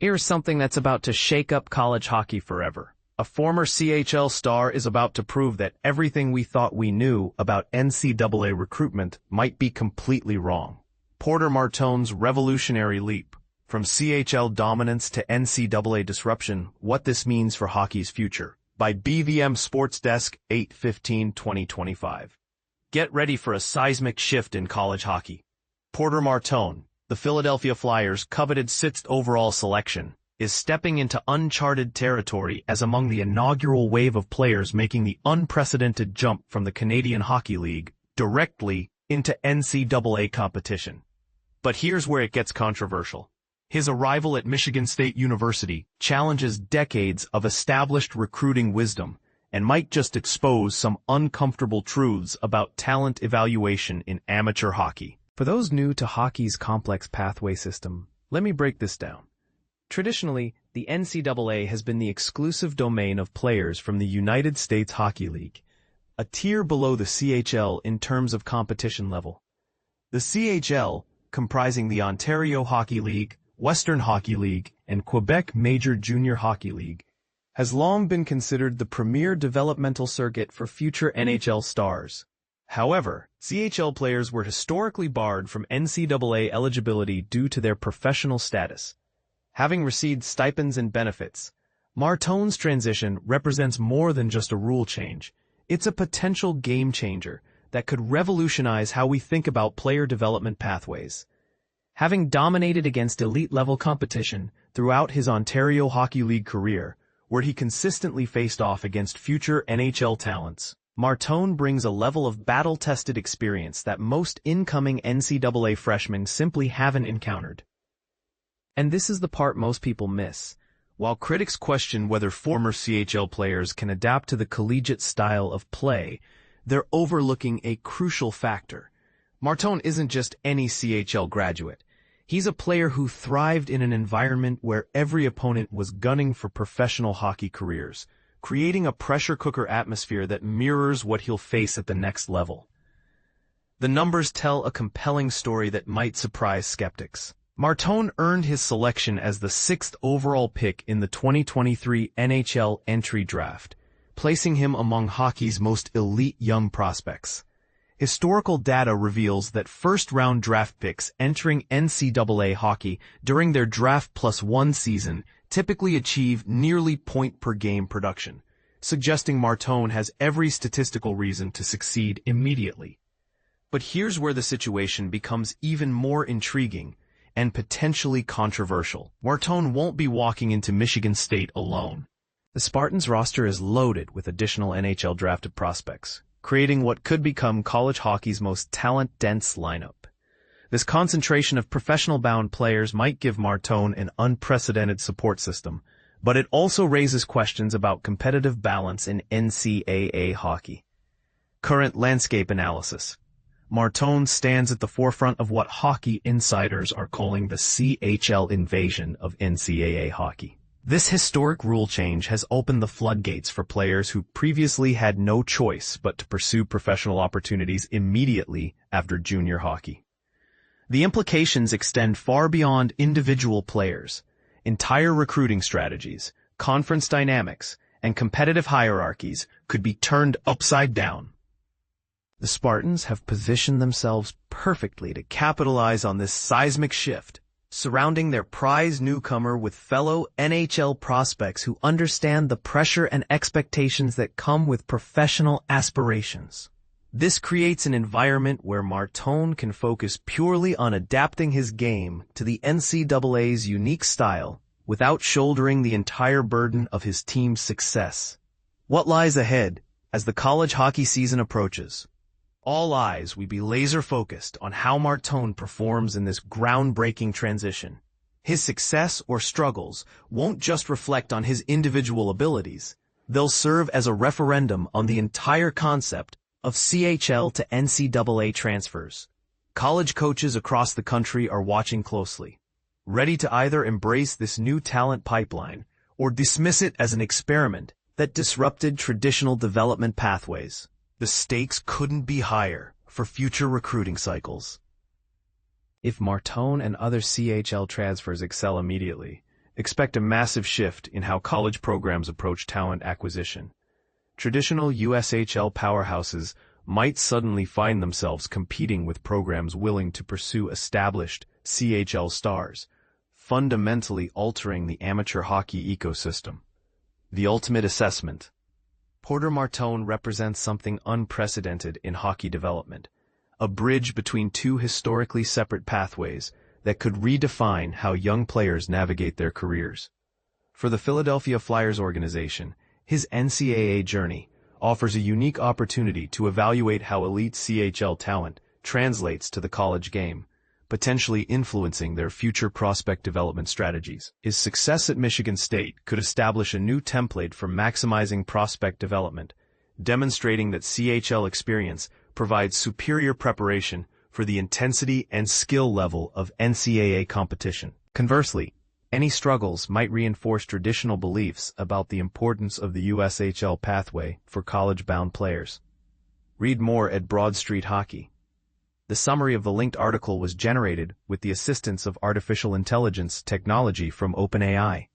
Here's something that's about to shake up college hockey forever. A former CHL star is about to prove that everything we thought we knew about NCAA recruitment might be completely wrong. Porter Martone's revolutionary leap. From CHL dominance to NCAA disruption, what this means for hockey's future. By BVM Sports Desk, 8/15/2025. Get ready for a seismic shift in college hockey. Porter Martone, the Philadelphia Flyers' coveted sixth overall selection, is stepping into uncharted territory as among the inaugural wave of players making the unprecedented jump from the Canadian Hockey League directly into NCAA competition. But here's where it gets controversial. His arrival at Michigan State University challenges decades of established recruiting wisdom and might just expose some uncomfortable truths about talent evaluation in amateur hockey. For those new to hockey's complex pathway system, let me break this down. Traditionally, the NCAA has been the exclusive domain of players from the United States Hockey League, a tier below the CHL in terms of competition level. The CHL, comprising the Ontario Hockey League, Western Hockey League, and Quebec Major Junior Hockey League, has long been considered the premier developmental circuit for future NHL stars. However, CHL players were historically barred from NCAA eligibility due to their professional status. Having received stipends and benefits, Martone's transition represents more than just a rule change. It's a potential game changer that could revolutionize how we think about player development pathways. Having dominated against elite-level competition throughout his Ontario Hockey League career, where he consistently faced off against future NHL talents, Martone brings a level of battle-tested experience that most incoming NCAA freshmen simply haven't encountered. And this is the part most people miss. While critics question whether former CHL players can adapt to the collegiate style of play, they're overlooking a crucial factor. Martone isn't just any CHL graduate. He's a player who thrived in an environment where every opponent was gunning for professional hockey careers, creating a pressure cooker atmosphere that mirrors what he'll face at the next level. The numbers tell a compelling story that might surprise skeptics. Martone earned his selection as the sixth overall pick in the 2023 NHL entry draft, placing him among hockey's most elite young prospects. Historical data reveals that first-round draft picks entering NCAA hockey during their Draft Plus One season typically achieve nearly point-per-game production, suggesting Martone has every statistical reason to succeed immediately. But here's where the situation becomes even more intriguing and potentially controversial. Martone won't be walking into Michigan State alone. The Spartans' roster is loaded with additional NHL drafted prospects, creating what could become college hockey's most talent-dense lineup. This concentration of professional-bound players might give Martone an unprecedented support system, but it also raises questions about competitive balance in NCAA hockey. Current landscape analysis. Martone stands at the forefront of what hockey insiders are calling the CHL invasion of NCAA hockey. This historic rule change has opened the floodgates for players who previously had no choice but to pursue professional opportunities immediately after junior hockey. The implications extend far beyond individual players. Entire recruiting strategies, conference dynamics, and competitive hierarchies could be turned upside down. The Spartans have positioned themselves perfectly to capitalize on this seismic shift, surrounding their prize newcomer with fellow NHL prospects who understand the pressure and expectations that come with professional aspirations. This creates an environment where Martone can focus purely on adapting his game to the NCAA's unique style without shouldering the entire burden of his team's success. What lies ahead as the college hockey season approaches? All eyes will be laser-focused on how Martone performs in this groundbreaking transition. His success or struggles won't just reflect on his individual abilities. They'll serve as a referendum on the entire concept of CHL to NCAA transfers. College coaches across the country are watching closely, ready to either embrace this new talent pipeline or dismiss it as an experiment that disrupted traditional development pathways. The stakes couldn't be higher for future recruiting cycles. If Martone and other CHL transfers excel immediately, expect a massive shift in how college programs approach talent acquisition. Traditional USHL powerhouses might suddenly find themselves competing with programs willing to pursue established CHL stars, fundamentally altering the amateur hockey ecosystem. The ultimate assessment. Porter Martone represents something unprecedented in hockey development, a bridge between two historically separate pathways that could redefine how young players navigate their careers. For the Philadelphia Flyers organization, his NCAA journey offers a unique opportunity to evaluate how elite CHL talent translates to the college game, potentially influencing their future prospect development strategies. His success at Michigan State could establish a new template for maximizing prospect development, demonstrating that CHL experience provides superior preparation for the intensity and skill level of NCAA competition. Conversely, any struggles might reinforce traditional beliefs about the importance of the USHL pathway for college-bound players. Read more at Broad Street Hockey. The summary of the linked article was generated with the assistance of artificial intelligence technology from OpenAI.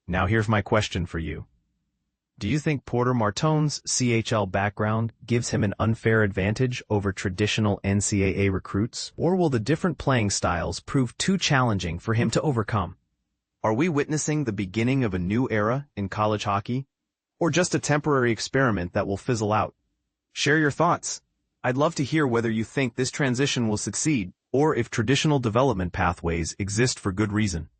Now here's my question for you. Do you think Porter Martone's CHL background gives him an unfair advantage over traditional NCAA recruits, or will the different playing styles prove too challenging for him to overcome? Are we witnessing the beginning of a new era in college hockey, or just a temporary experiment that will fizzle out? Share your thoughts. I'd love to hear whether you think this transition will succeed, or if traditional development pathways exist for good reason.